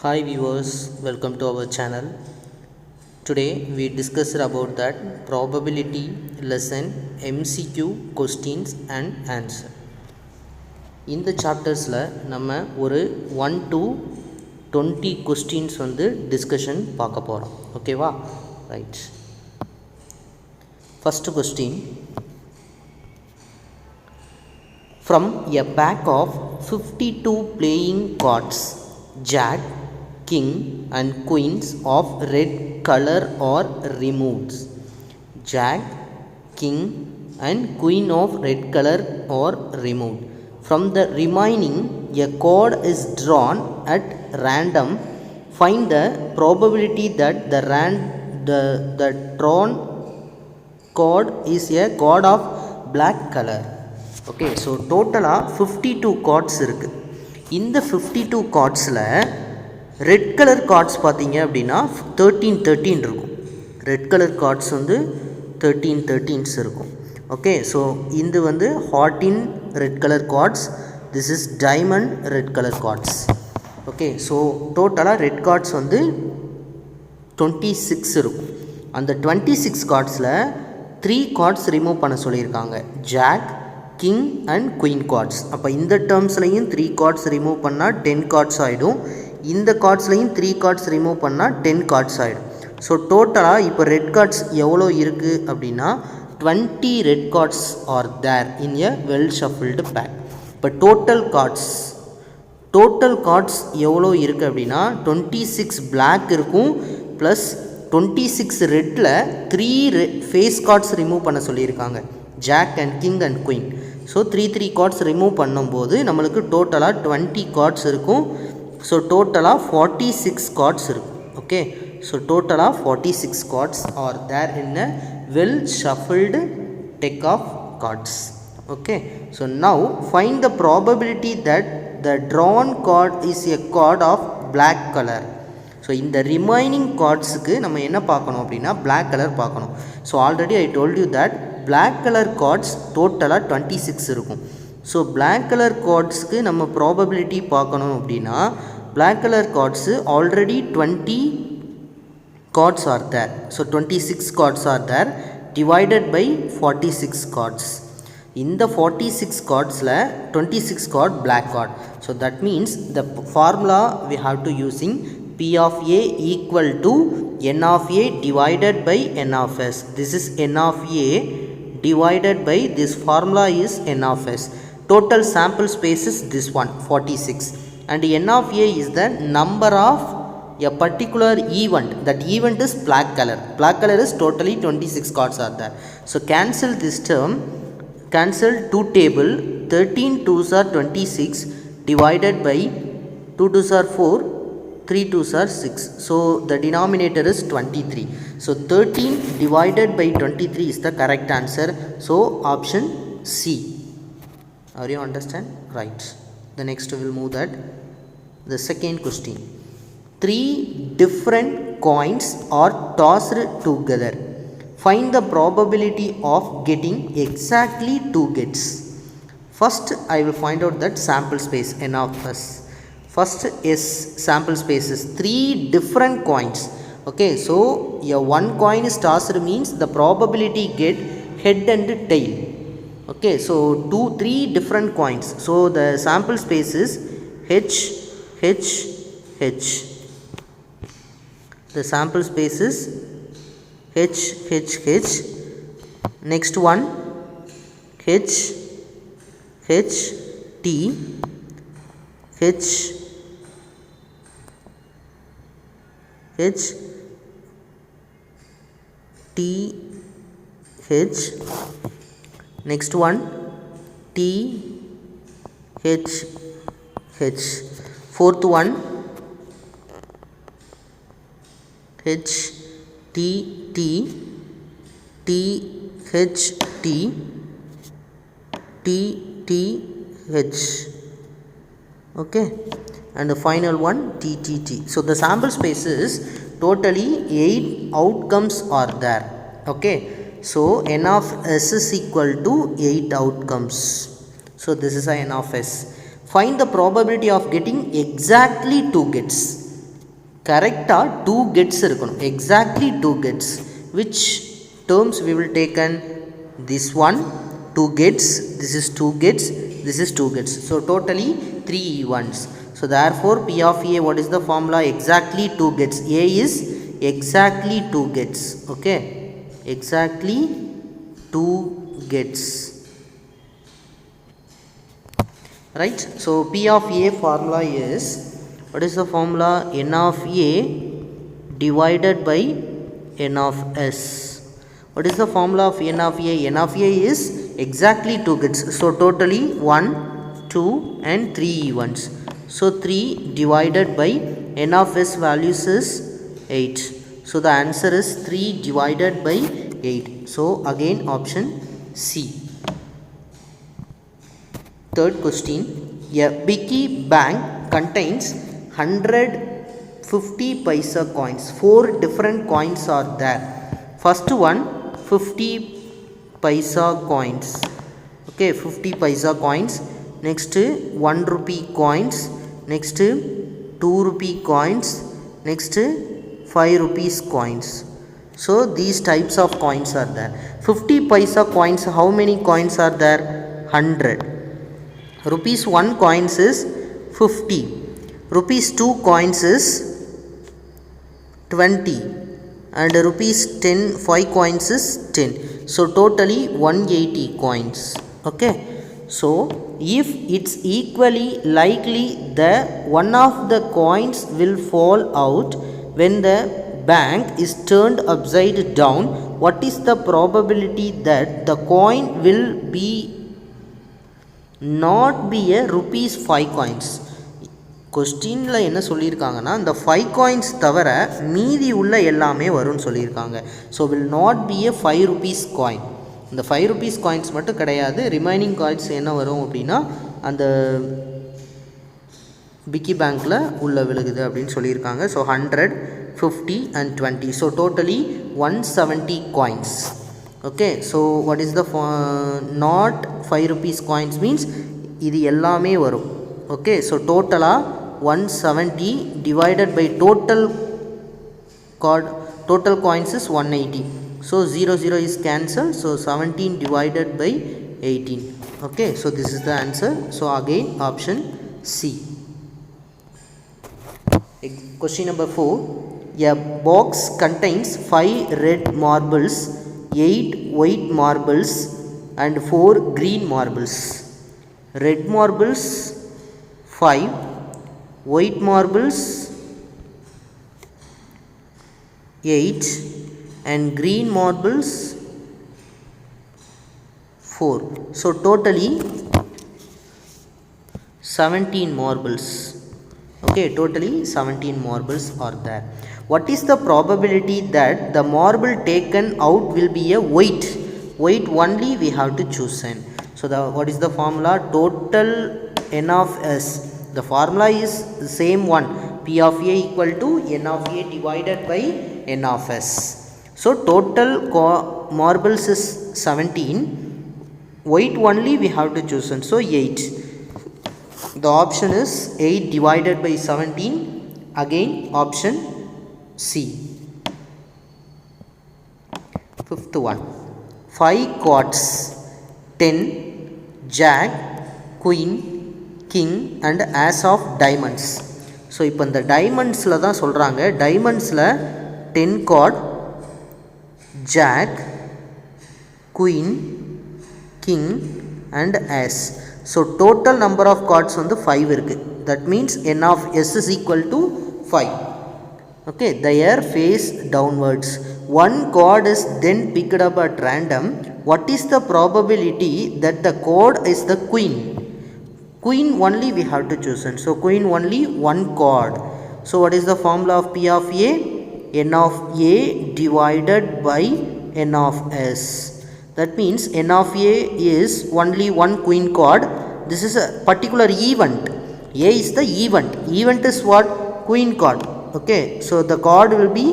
Hi viewers, welcome to our channel. Today we discussed about that probability lesson MCQ questions and answer. இந்த சாப்டர்ஸில் நம்ம ஒரு 1 to 20 questions வந்து discussion பார்க்க போகிறோம். ஓகேவா? Right. First question. From a pack of 52 playing cards, Jack, King and Queens of red color are removed. Jack, King and Queen of red color are removed. From the remaining, a card is drawn at random. Find the probability that the drawn card is a card of black color. Okay, so totally 52 cards இருக்கு. இந்த 52 cardsல red colour cards பார்த்தீங்க அப்படின்னா 13 இருக்கும். Red colour cards வந்து 13 இருக்கும். Okay, so இது வந்து ஹார்டின் red colour cards, this is diamond red colour cards. Okay, so டோட்டலாக ரெட் கார்ட்ஸ் வந்து 26 இருக்கும். அந்த 26 கார்ட்ஸில் 3 கார்ட்ஸ் ரிமூவ் பண்ண சொல்லியிருக்காங்க, jack, king and queen cards. அப்போ இந்த டேர்ம்ஸ்லையும் 3 கார்ட்ஸ் ரிமூவ் பண்ணால் 10 கார்ட்ஸ் ஆகிடும். இந்த கார்ட்ஸ்லையும் 3 கார்ட்ஸ் ரிமூவ் பண்ணால் 10 கார்ட்ஸ் ஆகிடும். ஸோ டோட்டலாக இப்போ ரெட் கார்ட்ஸ் எவ்வளோ இருக்குது அப்படின்னா 20 red cards are there in a well shuffled pack. இப்போ டோட்டல் கார்ட்ஸ் எவ்வளோ இருக்குது அப்படின்னா 26 பிளாக் இருக்கும் ப்ளஸ் 26 ரெட்டில் 3 ஃபேஸ் கார்ட்ஸ் ரிமூவ் பண்ண சொல்லியிருக்காங்க, jack and king and queen. So 3 cards remove பண்ணும்போது நம்மளுக்கு டோட்டலாக 20 கார்ட்ஸ் இருக்கும். ஸோ டோட்டலாக 46 கார்ட்ஸ் இருக்கும். ஓகே, ஸோ டோட்டலாக 46 cards are there in a well shuffled deck of cards. Okay, so now find the probability that the drawn card is a card of black colour. So இந்த remaining கார்ட்ஸுக்கு நம்ம என்ன பார்க்கணும் அப்படின்னா black colour பார்க்கணும். So already I told you that black colour cards டோட்டலாக 26 இருக்கும். So black colour கார்ட்ஸ்க்கு நம்ம ப்ராபபிலிட்டி பார்க்கணும் அப்படின்னா black colour cards already 20 cards are there. So 26 cards are there divided by 46 cards. இந்த 46 கார்ட்ஸில் 26 card black card. So that means the formula we have to using P of A equal to N of A divided by N of S. This is N of A divided by this formula is N of S. Total sample space is this one 46 and N of A is the number of a particular event. That event is black color. Black color is totally 26 cards are there. So cancel this term, cancel 2 table, 13 2s are 26 divided by 2 2s are 4, 3 2s are 6. So the denominator is 23. So 13 divided by 23 is the correct answer. So option C. Are you understand? Right. The next we will move that. The second question. 3 different coins are tossed together. Find the probability of getting exactly 2 gets. First I will find out that sample space N of S. First is sample space is 3 different coins. Okay, so a 1 coin is tossed means the probability get head and tail. Okay, so 3 different coins. So the sample space is H, H, H. The sample space is H, H, H. Next one H, H, T, H, H, T, H. Next one T, H, H. Fourth one H, T, T, T, H, T, T, T, H. Okay, and the final one T, T, T. So the sample spaces totally 8 outcomes are there. Okay, so N of S is equal to 8 outcomes. So this is a N of S. Find the probability of getting exactly 2 gets. கரெக்டாக 2 gets இருக்கணும். exactly 2 gets. which terms we will taken? this one 2 gets, this is 2 gets, this is 2 gets. So totally 3 events. So therefore P of A, what is the formula? Exactly 2 gets. A is exactly 2 gets. Okay, exactly 2 gets. Right. So P of A formula is, what is the formula? N of A divided by N of S. What is the formula of N of A? N of A is exactly 2 gets. So totally 1, 2 and 3 events. So 3 divided by N of S values is 8. So the answer is 3 divided by 8. So again option C. Third question. A piggy bank contains 150 paisa coins. 4 different coins are there. First one 50 paisa coins. Okay, 50 paisa coins. Next 1 rupee coins. Next 2 rupee coins. Next 5 rupees coins. So these types of coins are there. 50 paisa coins, how many coins are there? 100. Rupees 1 coins is 50. Rupees 2 coins is 20. And rupees 10 5 coins is 10. So totally 180 coins. Okay, so if it's equally likely the one of the coins will fall out when the bank is turned upside down, what is the probability that the coin will be not be a rupees 5 coins? கொஸ்டினில் என்ன சொல்லியிருக்காங்கன்னா, இந்த 5 coins தவிர மீதி உள்ள எல்லாமே வரும்னு சொல்லியிருக்காங்க. So will not B A 5 rupees coin. இந்த 5 rupees coins மட்டும் கிடையாது, ரிமைனிங் காயின்ஸ் என்ன வரும் அப்படின்னா அந்த பிக்கி பேங்க்கில் உள்ள விழுகுது அப்படின்னு சொல்லியிருக்காங்க. So 100, 50 and 20. So totally 170 coins. Okay, so what is the not 5 rupees coins means இது எல்லாமே வரும். ஓகே, ஸோ டோட்டலாக 170 divided by total coins is 180. So 0 is cancelled. So 17 divided by 18. Okay, so this is the answer. So again option C. Question number 4. A box contains 5 red marbles, 8 white marbles and 4 green marbles. Red marbles 5, white marbles 8 and green marbles 4. So totally 17 marbles. Okay, totally 17 marbles are there. What is the probability that the marble taken out will be a white? White only we have to choose n. So what is the formula? Total n of s. The formula is the same one. P of A equal to n of A divided by n of s. So total marbles is 17. White only we have to choose n. So 8. The option is 8 divided by 17. Again option C. Fifth one. 5 cards, 10, jack, queen, king and as of diamonds. So இப்போ இந்த டைமண்ட்ஸில் தான் சொல்கிறாங்க. டைமண்ட்ஸில் 10 card, jack, queen, king and ace. So total number of cards வந்து 5 இருக்குது. That means n of s is equal to 5. Okay, they are face downwards. One card is then picked up at random. What is the probability that the card is the queen? Queen only we have to choose. So queen only one card. So what is the formula of P of A? N of A divided by N of S. That means N of A is only one queen card. This is a particular event. A is the event. Event is what? Queen card. Okay, so the card will be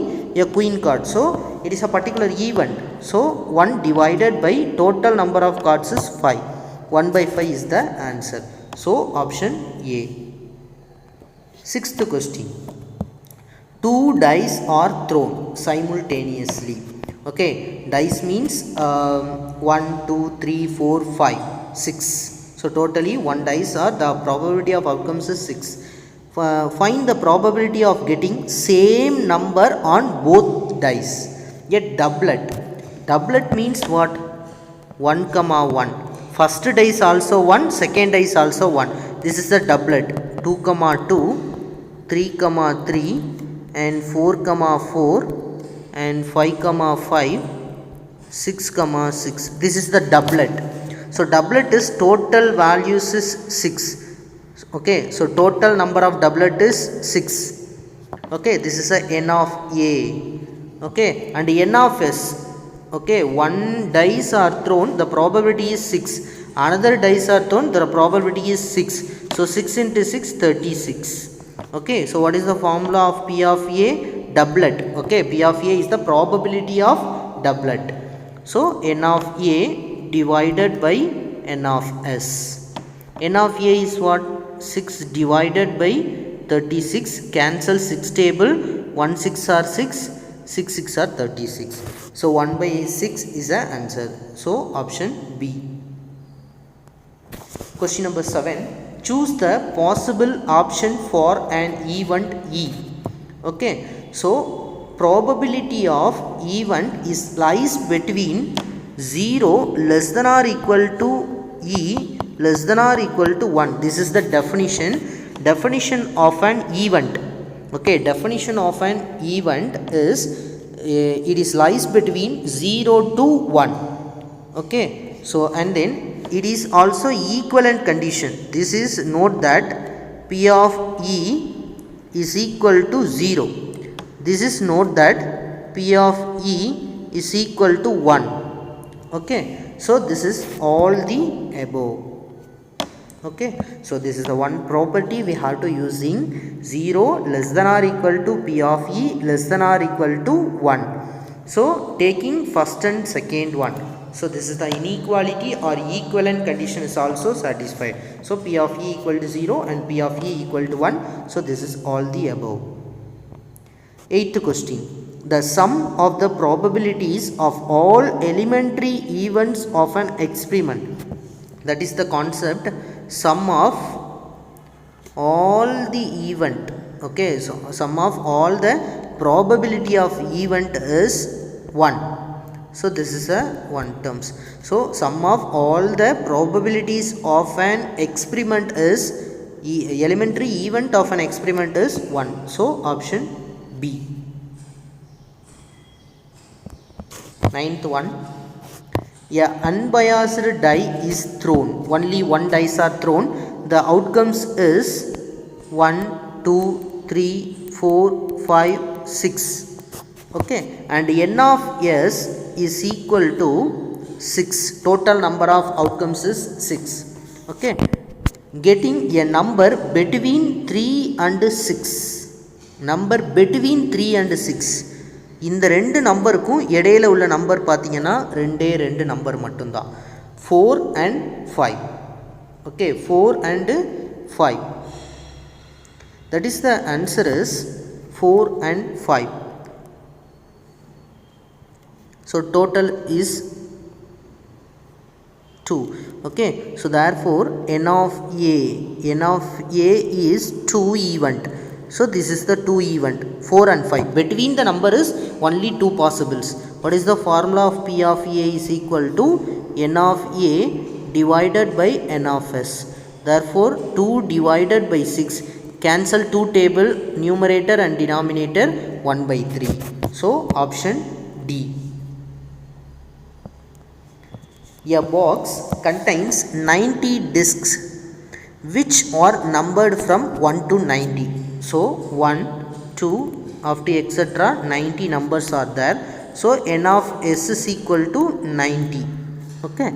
a queen card. So it is a particular event. So 1 divided by total number of cards is 5. 1 by 5 is the answer. So option A. Sixth question. 2 dice are thrown simultaneously. Okay, dice means 1 2 3 4 5 6, so totally 1 dice are the probability of outcomes is 6. Find the probability of getting same number on both dice. A doublet. Doublet means what? 1 comma 1, first dice also 1, second dice also 1. This is the doublet. 2 comma 2, 3 comma 3, and 4 comma 4, and 5 comma 5, 6 comma 6. This is the doublet. So doublet is total values is 6. Okay, so total number of doublet is 6. Okay, this is a n of a. Okay, and n of s. Okay, one dice are thrown, the probability is 6. Another dice are thrown, the probability is 6. So 6 into 6, 36. Okay, so what is the formula of P of A? Doublet. Okay, P of A is the probability of doublet. So n of A divided by n of s. N of A is what? 6 divided by 36. Cancel 6 table. 1 6 are 6. 6 6 are 36. So 1 by 6 is the answer. So option B. Question number 7. Choose the possible option for an event E. Okay, so probability of event is lies between 0 less than or equal to E less than or equal to 1. This is the definition of an event. Okay, definition of an event is it is lies between 0 to 1. Okay, so and then it is also equivalent condition. This is note that P of E is equal to 0. This is note that P of E is equal to 1. Okay, so this is all the above. Okay, so this is the one property we have to using 0 less than or equal to P of E less than or equal to 1. So taking first and second one, so this is the inequality or equivalent condition is also satisfied. So P of E equal to 0 and P of E equal to 1. So this is all the above. 8th question. The sum of the probabilities of all elementary events of an experiment. That is the concept, sum of all the event. Okay, so sum of all the probability of event is 1. So this is a 1 terms. So sum of all the probabilities of an experiment is elementary event of an experiment is 1. So option B. 9th one. A unbiased die is thrown. Only one dice are thrown. The outcomes is 1, 2, 3, 4, 5, 6. Okay, and n of s is equal to 6. Total number of outcomes is 6. Okay, getting a number between 3 and 6. Number between 3 and 6. இந்த ரெண்டு நம்பருக்கும் இடையில உள்ள number பார்த்தீங்கன்னா ரெண்டு number மட்டும்தான், 4 and 5. Okay, 4 and 5. That is the answer is 4 and 5. So total is 2. Okay, so therefore n of a is 2 event. So this is the 2 event, 4 and 5. Between the number is only 2 possibles. What is the formula of P of A is equal to n of A divided by n of s. Therefore 2 divided by 6. Cancel 2 table, numerator and denominator 1 by 3. So option D. A box contains 90 discs which are numbered from 1 to 90. So 1, 2, after etc. 90 numbers are there. So n of s is equal to 90. Okay.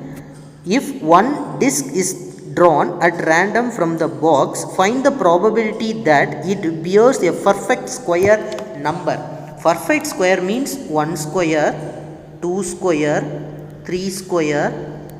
If one disc is drawn at random from the box, find the probability that it bears a perfect square number. Perfect square means 1 square, 2 square, 3 square,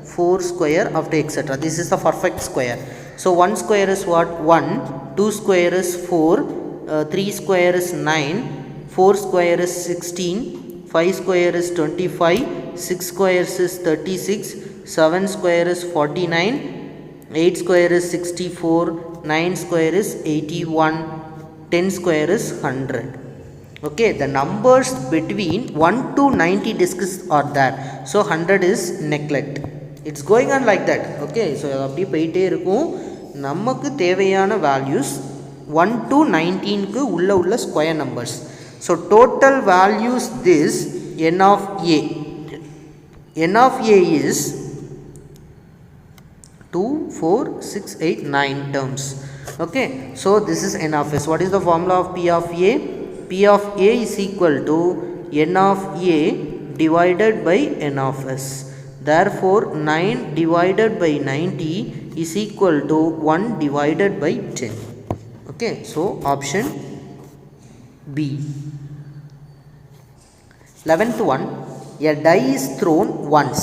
4 square, after etc. This is the perfect square. So 1 square is what? 1, 2 square is 4, 3 square is 9, 4 square is 16, 5 square is 25, 6 squares is 36, 7 square is 49, 8 square is 64, 9 square is 81, 10 square is 100. Okay, the numbers between 1 to 90 discs are there, so 100 is neglect. It's going on like that. Okay, so அப்படி போயிட்டே இருக்கும். நமக்கு தேவையான values 1 to 19 க்கு உள்ள square numbers. So total values this n of a. N of a is 2, 4, 6, 8, 9 terms. Okay, so this is n of s. What is the formula of p of a? P of a is equal to n of a divided by n of s. Therefore 9 divided by 90 is equal to 1 divided by 10. Okay, so option B. 11th one, a die is thrown once.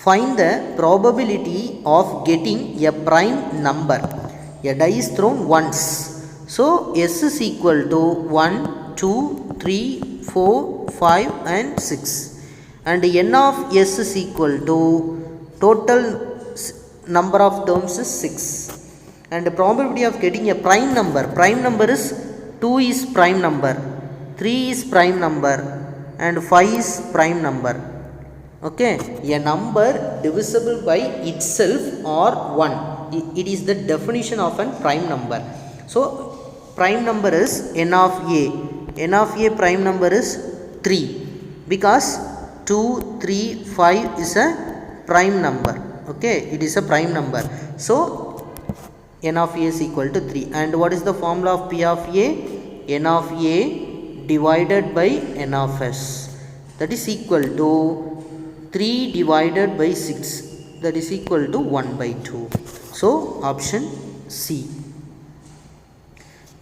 Find the probability of getting a prime number. A die is thrown once. So s is equal to 1, 2, 3, 4, 5 and 6. And n of s is equal to total number of terms is 6. And the probability of getting a prime number is 2 is prime number, 3 is prime number and 5 is prime number. Okay, a number divisible by itself or 1, it is the definition of a prime number. So prime number is n of a. N of a prime number is 3 because 2, 3, 5 is a prime number. Okay, it is a prime number. So n of a is equal to 3. And what is the formula of p of a? N of a divided by n of s, that is equal to 3 divided by 6, that is equal to 1 by 2. So option C.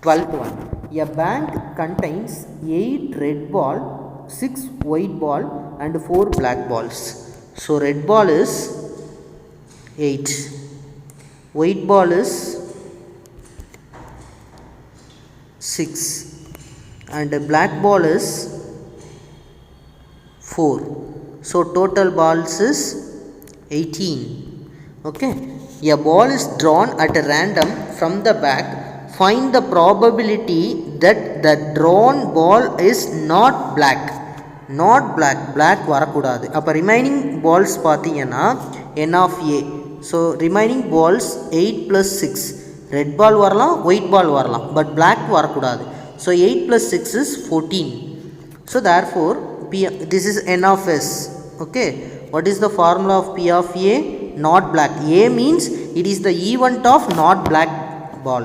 12th one, a bank contains 8 red ball, 6 white ball and 4 black balls. So red ball is 8, white ball is 6 and black ball is 4. So total balls is 18. Okay, a ball is drawn at a random from the back. Find the probability that the drawn ball is not black. Black வரக்கூடாது. அப்போ remaining balls பார்த்தீங்கன்னா n of a. So remaining balls 8 plus 6, red ball வரலாம், white ball வரலாம், but black வரக்கூடாது. So 8 plus 6 is 14. So therefore this is n of s. Okay, what is the formula of p of a? Not black. A means it is the event of not black ball.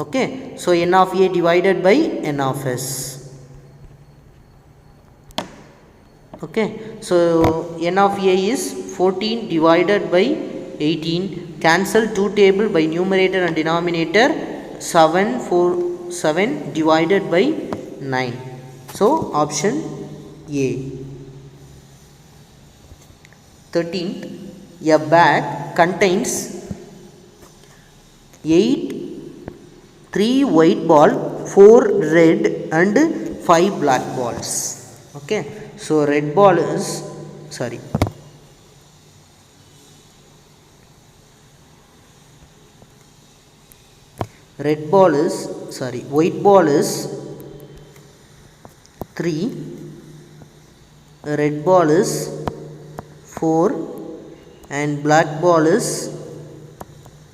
Okay, so n of a divided by n of s. Okay, so n of a is 14 divided by 18. Cancel 2 table by numerator and denominator. 7 divided by 9. So option A. 13th, a bag contains 3 white ball, 4 red and 5 black balls. Okay, so red ball is white ball is 3, red ball is 4 and black ball is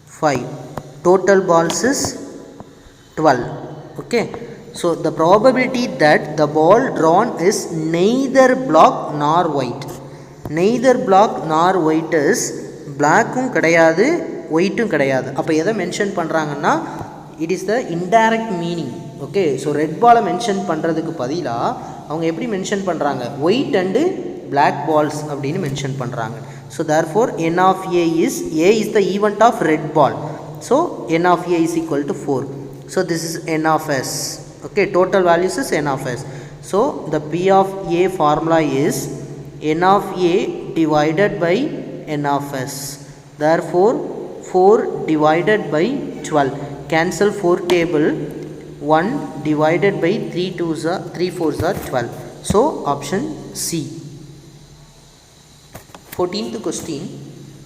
5. Total balls is 12. Okay, so the probability that the ball drawn is neither black nor white. Neither black nor white is black-ம் கிடையாது, white-ம் கிடையாது. அப்போ எதை mention பண்ணுறாங்கன்னா it is the indirect meaning. Okay, so red ball mention பண்ணுறதுக்கு பதிலாக அவங்க எப்படி mention பண்ணுறாங்க, white and black balls அப்படின்னு மென்ஷன் பண்ணுறாங்க. So therefore n of a is the event of red ball. So n of a is equal to 4. So this is n of s. Okay, total values is n of s. So the p of a formula is n of a divided by n of s. Therefore 4 divided by 12. Cancel 4 table. 1 divided by 3 2s are 3 4s are 12. So option C. 14th question.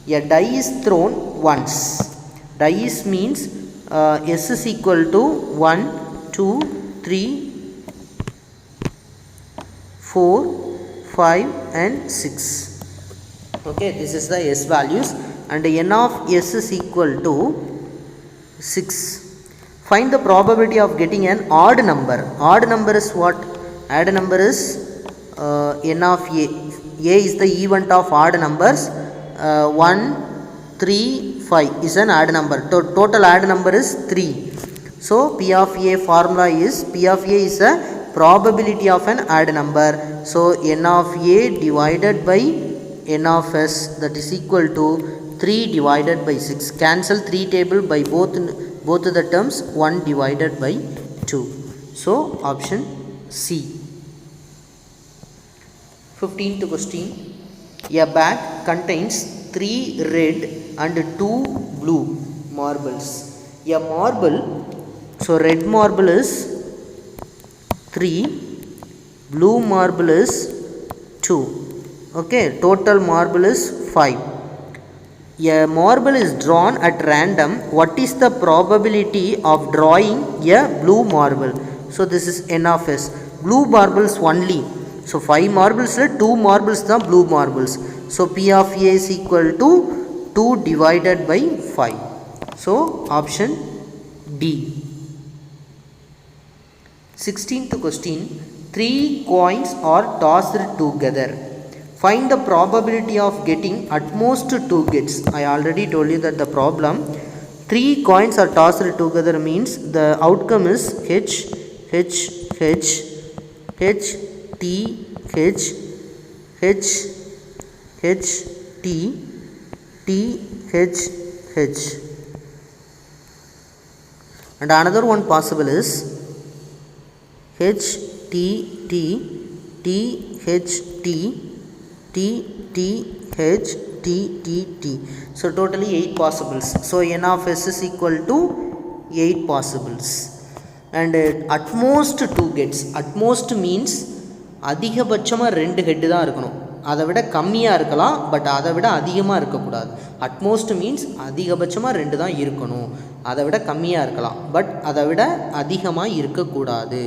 A die is thrown once. Die is means S is equal to 1 2 3 4 5 and 6. Okay, this is the S values and n of S is equal to 6. Find the probability of getting an odd number. Odd number is what? Odd number is n of A. A is the event of odd numbers. 1 3 5 is an odd number. Total odd number is 3. So P of A formula is P of A is a probability of an odd number. So n of A divided by n of S, that is equal to 3 divided by 6. Cancel 3 table by both of the terms, 1 divided by 2. So option C. 15th question. A bag contains 3 red and 2 blue marbles. A marble, so red marble is 3, blue marble is 2. Okay, total marble is 5. A marble is drawn at random. What is the probability of drawing a blue marble? So this is n of S. Blue marbles only. So 5 marbles, 2 marbles the blue marbles. So P of A is equal to 2 divided by 5. So option D. 16th question. 3 coins are tossed together. Find the probability of getting at most 2 gets. I already told you that the problem. 3 coins are tossed together means the outcome is H, H, H, H, T, H, H, H, T, T, H, H. And another one possible is H, T, T, T, H, T, T, T, H, T, T, T. So totally 8 possibles. So n of S is equal to 8 possibles. And at most 2 gets. At most means அதிகபட்சமாக 2 head தான் இருக்கணும். அதை விட கம்மியாக இருக்கலாம், but அதை விட அதிகமாக இருக்கக்கூடாது. அட்மோஸ்ட் மீன்ஸ் அதிகபட்சமாக 2 தான் இருக்கணும், அதை விட கம்மியாக இருக்கலாம், பட் அதை விட அதிகமாக இருக்கக்கூடாது.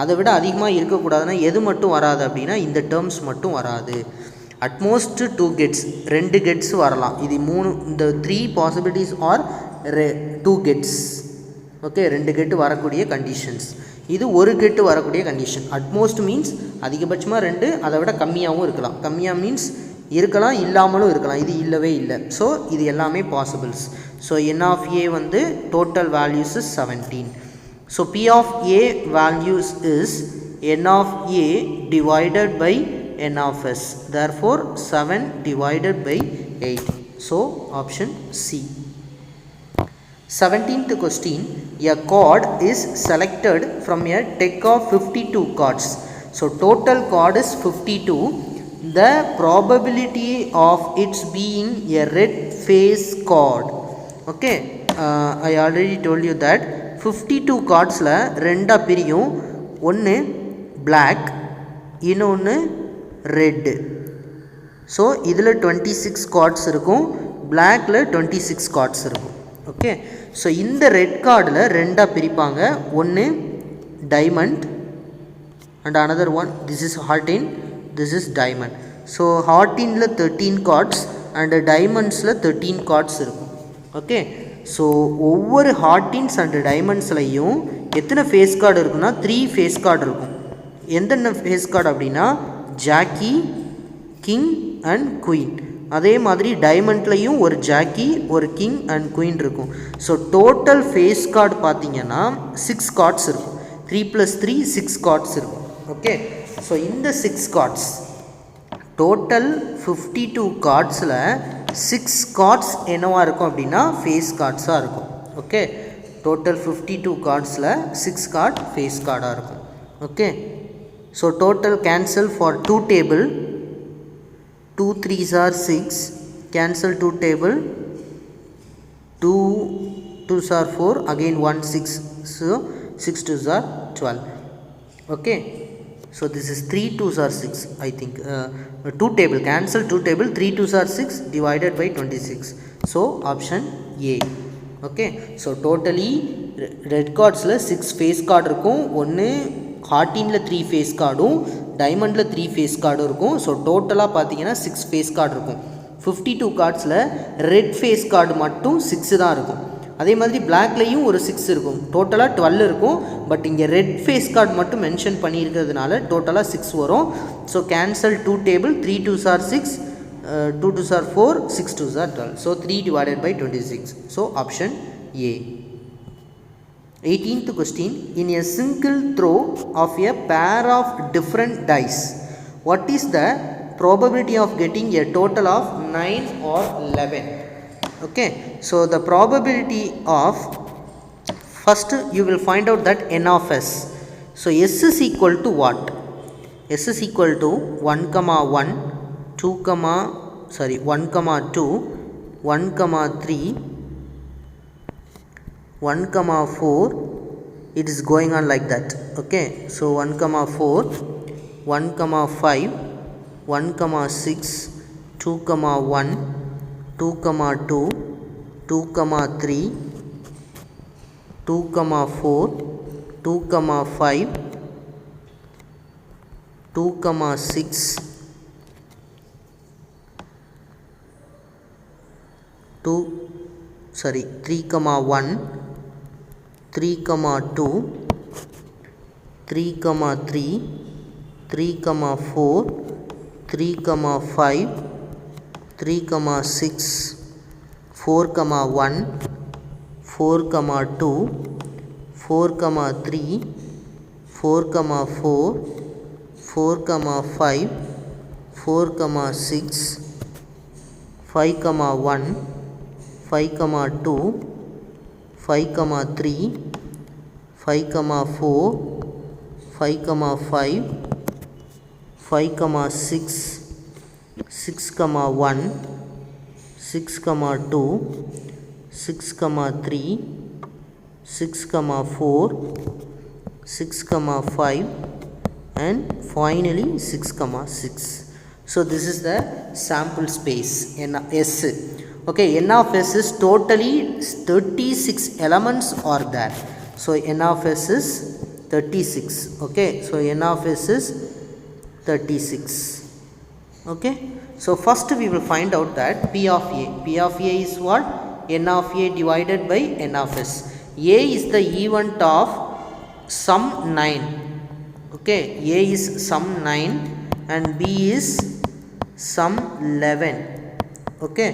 அதை விட அதிகமாக இருக்கக்கூடாதுன்னா எது மட்டும் வராது அப்படின்னா இந்த டேர்ம்ஸ் மட்டும் வராது. அட்மோஸ்ட் 2 கெட்ஸ், 2 கெட்ஸ் வரலாம். இது 3, இந்த 3 பாசிபிலிட்டிஸ் ஆர் 2 கெட்ஸ். ஓகே, 2 கெட்டு வரக்கூடிய கண்டிஷன்ஸ். இது 1 கெட்டு வரக்கூடிய கண்டிஷன். அட்மோஸ்ட் மீன்ஸ் அதிகபட்சமாக 2, அதை விட கம்மியாகவும் இருக்கலாம். கம்மியாக மீன்ஸ் இருக்கலாம், இல்லாமலும் இருக்கலாம். இது இல்லவே இல்லை. ஸோ இது எல்லாமே possibles. So n of A வந்து total values is 17. So P of A values is n of a divided by n of s. Therefore 7 divided by 8. So option C. 17th question. A card is selected from a deck of 52 cards. So total card is 52. The probability of its being a red face card. Okay, I already told you that 52 cardsல ரெண்டா பிரியும். ஒன்று black, இன்னொன்று red. So இதில் 26 cards இருக்கும், blackல 26 cards இருக்கும். Okay, so இந்த red கார்டில் ரெண்டாக பிரிப்பாங்க. ஒன்று diamond and another one, this is ஹார்டின், திஸ் இஸ் டைமண்ட். ஸோ ஹார்டினில் 13 cards அண்டு டைமண்ட்ஸில் 13 cards இருக்கும். ஓகே, ஸோ ஒவ்வொரு ஹார்டின்ஸ் அண்டு டைமண்ட்ஸ்லையும் எத்தனை ஃபேஸ் கார்டு இருக்குன்னா 3 ஃபேஸ் கார்டு இருக்கும். எந்தென்ன ஃபேஸ் கார்டு அப்படின்னா ஜாக்கி, கிங் அண்ட் குயின். அதே மாதிரி டைமண்ட்லையும் ஒரு ஜாக்கி, ஒரு கிங் அண்ட் குயின் இருக்கும். ஸோ டோட்டல் ஃபேஸ் கார்டு பார்த்தீங்கன்னா 6 cards இருக்கும். 3 + 3 6 cards இருக்கும். ஓகே, ஸோ இந்த 6 cards டோட்டல் 52 cardsல 6 cards என்னவாக இருக்கும் அப்படின்னா ஃபேஸ் கார்ட்ஸாக இருக்கும். ஓகே, டோட்டல் 52 cardsல 6 card ஃபேஸ் கார்டாக இருக்கும். Okay, so total cancel for 2 table. 2 3s are 6, cancel 2 table, 2 2s are 4, again 1 6. So 6 2s are 12. Okay, so this is 3 2s are 6. I think 2 table, cancel 2 table, 3 2s are 6 divided by 26. So option A. Okay, so totally red cards la 6 face card இருக்கும். ஒன்று ஹார்டின்ல 3 face கார்டும் டைமண்டில் 3 face கார்டும் இருக்கும். So டோட்டலாக பார்த்தீங்கன்னா 6 face card இருக்கும். 52 கார்ட்ஸில் red face card மட்டும் 6 தான் இருக்கும். அதே மாதிரி பிளாக்லேயும் ஒரு 6 இருக்கும். டோட்டலாக 12 இருக்கும். பட் இங்கே ரெட் ஃபேஸ் கார்டு மட்டும் மென்ஷன் பண்ணியிருக்கிறதுனால டோட்டலாக 6 வரும். So cancel 2 table, 3 2s are 6, 2 2s are 4, 6 2s are 12. So 3 divided by 26. So option A. 18th question. In a single throw of a pair of different dice, what is the probability of getting a total of 9 or 11? Okay, so the probability of, first you will find out that n of s. So s is equal to what? S is equal to 1 comma 1, 2 comma 1 comma 2, 1 comma 3, 1 comma 4. It is going on like that. Okay, so 1 comma 4, 1 comma 5, 1 comma 6, 2 comma 1, 2 comma 2, 2 comma 3, 2 comma 4, 2 comma 5, 2 comma 6, 3 comma 1, 3 comma 2, 3 comma 3, 3 comma 4, 3 comma 5, 3 comma 6, 4 comma 1, 4 comma 2, 4 comma 3, 4 comma 4, 4 comma 5, 4 comma 6, 5 comma 1, 5 comma 2, 5 comma 3, 5 comma 4, 5 comma 5, 5 comma 6, 6 comma 1, 6 comma 2, 6 comma 3, 6 comma 4, 6 comma 5, and finally 6 comma 6. So this is the sample space in S. Okay, n of s is totally 36 elements are there. So n of s is 36. Okay, so n of s is 36. Okay, so first we will find out that p of a. P of a is what? N of a divided by n of s. A is the event of sum 9. Okay, a is sum 9 and b is sum 11. Okay,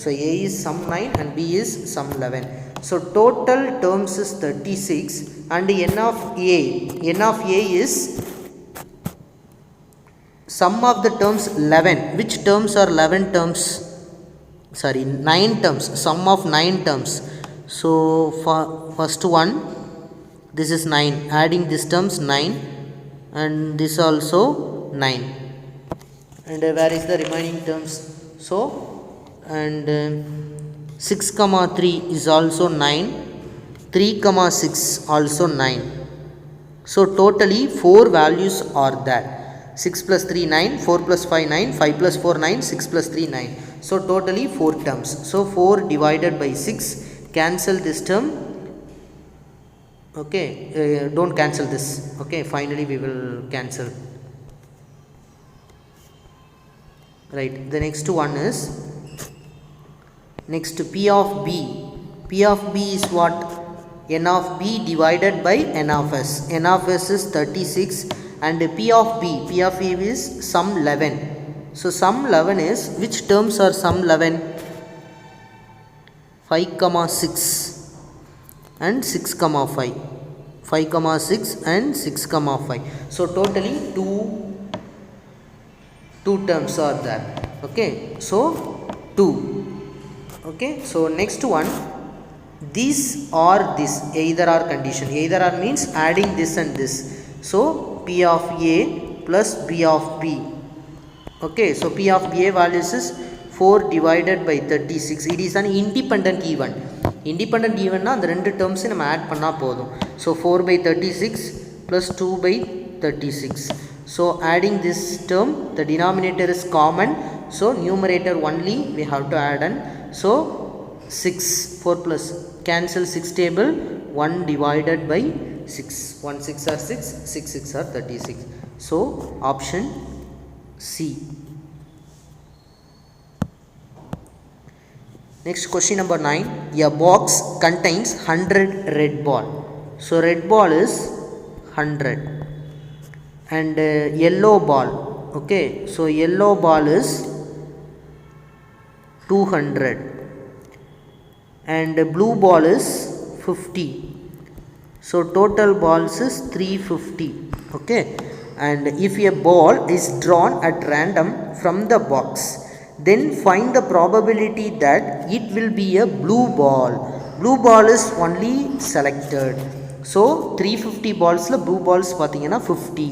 so a is sum 9 and b is sum 11. So total terms is 36 and n of a is sum of the terms 11. Which terms are 11 terms? Sorry, 9 terms, sum of 9 terms. So for first one, this is 9, adding this terms 9 and this also 9. And where is the remaining terms? So and 6 comma 3 is also 9, 3 comma 6 also 9. So totally 4 values are there. 6 plus 3 9, 4 plus 5 9, 5 plus 4 9, 6 plus 3 9. So totally 4 terms. So 4 divided by 6, cancel this term. Okay, don't cancel this. Okay, finally we will cancel. Right, the next one is next P of B. P of B is what? N of B divided by N of S. N of S is 36 and P of B is sum 11. So sum 11 is, which terms are sum 11? 5 comma 6 and 6 comma 5. 5 comma 6 and 6 comma 5. So totally two terms are there. Okay, so 2. Okay, so next one, this or this, either or condition. Either or means adding this and this. So P of A plus B of B. Okay, so P of A values is 4 divided by 36. It is an independent event. Independent ஈவன்னா அந்த ரெண்டு டேர்ம்ஸையும் நம்ம add பண்ணால் போதும். So 4/36 plus 2/36. So adding this term, the denominator is common, so numerator only we have to add on. So 6, 4 plus cancel 6 table, 1 divided by 6, 1 6 are 6, 6 6 are 36. So option C. Next question number 9. A box contains 100 red ball. So red ball is 100 and yellow ball. Okay, so yellow ball is 200 and blue ball is 50. So total balls is 350. Okay, and if a ball is drawn at random from the box, then find the probability that it will be a blue ball. Blue ball is only selected. So 350 balls la blue balls pathina 50.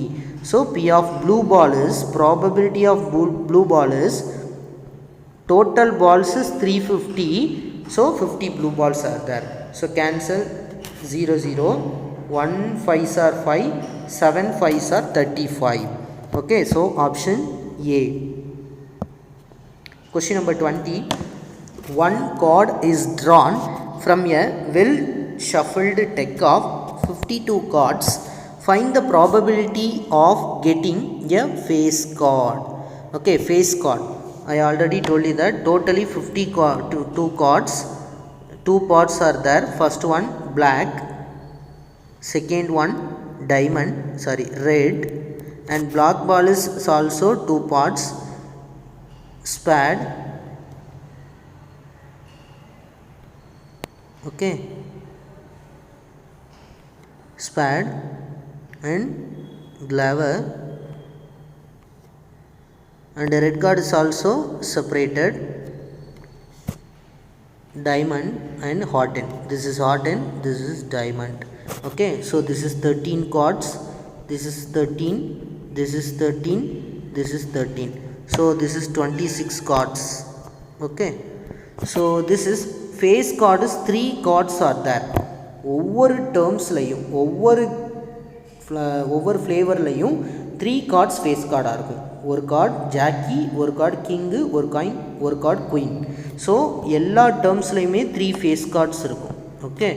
So P of blue ball is, probability of blue ball is, total balls is 350. So 50 blue balls are there. So cancel 0 0, 1 5s are 5, 7 5s are 35. Okay, so option A. Question number 20. One card is drawn from a well shuffled deck of 52 cards. Find the probability of getting a face card. Okay, face card. I already told you that totally 52 cards. 2 parts are there. First one black, second one diamond, red, and black ball is also 2 parts. Spade, okay, spade and glaver, and the red card is also separated, diamond and hearten. This is hearten, this is diamond. Okay, so this is 13 cards, this is 13, this is 13, this is 13. So this is 26 cards. Okay, so this is face card is 3 cards are there. ஒவ்வொரு டேர்ம்ஸ்லையும் ஒவ்வொரு ஃப்ளேவர்லையும் 3 cards face கார்டாக இருக்கும். ஒரு card Jackie, ஒரு card king, ஒரு card queen. So எல்லா டேர்ம்ஸ்லையுமே 3 face cards இருக்கும். Okay,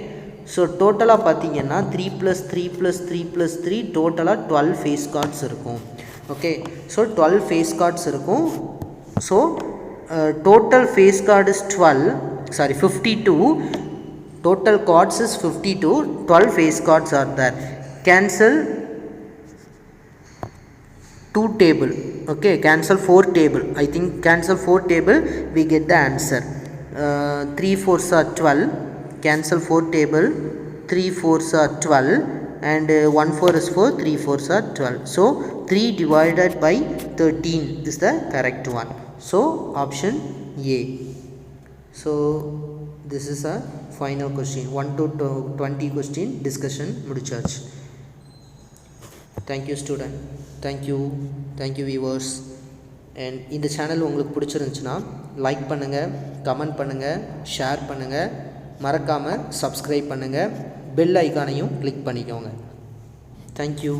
so டோட்டலாக பார்த்தீங்கன்னா 3 + 3 + 3 + 3 டோட்டலாக 12 ஃபேஸ் கார்ட்ஸ் இருக்கும். ஓகே, ஸோ 12 ஃபேஸ் கார்ட்ஸ் இருக்கும். So total face card is 52. Total cards is 52. 12 face cards are there. Cancel 2 table. Okay, cancel 4 table. I think cancel 4 table, we get the answer. 3 4s are 12. Cancel 4 table. 3 4s are 12 and 1 4 is 4. 3 4s are 12. So 3 divided by 13 is the correct one. So option A. So this is a final question. 1 to 20 question discussion முடிச்சாச்சு. Thank you student. Thank you viewers. And இந்த channel உங்களுக்கு பிடிச்சிருந்துச்சுன்னா like பண்ணுங்கள், comment பண்ணுங்கள், share பண்ணுங்கள், மறக்காமல் subscribe பண்ணுங்கள், bell ஐக்கானையும் கிளிக் பண்ணிக்கோங்க. Thank you.